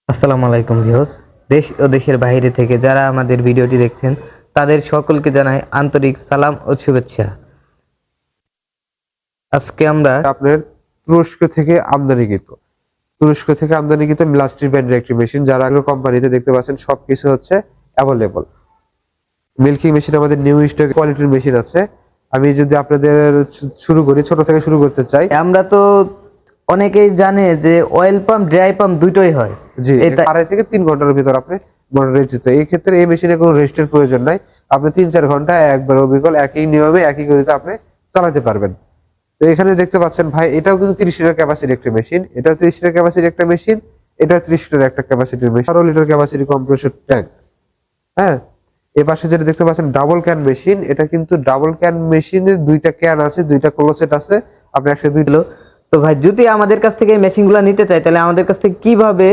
আসসালামু আলাইকুম ভিউয়ার্স। দেশ ও দেশের বাইরে থেকে যারা আমাদের ভিডিওটি দেখছেন তাদের সকলকে জানাই আন্তরিক সালাম ও শুভেচ্ছা। আজকে আমরা আপনার তুরস্ক থেকে আমদানিকৃত মিলাস্ট্রি ব্র্যান্ডের একটি মেশিন, যারা আগ্রো কোম্পানিতে দেখতে পাচ্ছেন সবকিছু হচ্ছে অ্যাভেলেবল। মিল্কিং মেশিন আমাদের নিউ স্টক কোয়ালিটির মেশিন আছে। আমি যদি আপনাদের ছোট থেকে শুরু করতে চাই। আমরা তো অনেকেই জানে যে অয়েল পাম্প ড্রাই পাম্প দুটোই হয়। জি, এটা 2.5 থেকে 3 ঘন্টার ভিতর আপনি মোটর যেতে। এই ক্ষেত্রে এই মেশিনে কোনো রেস্টের প্রয়োজন নাই। আপনি 3-4 ঘন্টা একবার অবিকল একই নিয়মে একই গতিতে আপনি চালাতে পারবেন। তো এখানে দেখতে পাচ্ছেন ভাই, এটাও কিন্তু 30 লিটার ক্যাপাসিটির একটা মেশিন, এটাও 30 লিটার ক্যাপাসিটির একটা মেশিন, এটাও 30 লিটার একটা ক্যাপাসিটির machine, 18 litre capacity compressor tank. হ্যাঁ, এই পাশে যেটা দেখতে পাচ্ছেন ডাবল ক্যান মেশিন, এটা কিন্তু ডাবল ক্যান মেশিনের দুইটা ক্যান আছে, দুইটা ক্লোজেট আছে। আপনি একসাথে দুই হলো। তো ভাই যদি আমাদের কাছ থেকে এই মেশিনগুলো নিতে চাই তাহলে আমাদের কাছ থেকে কিভাবে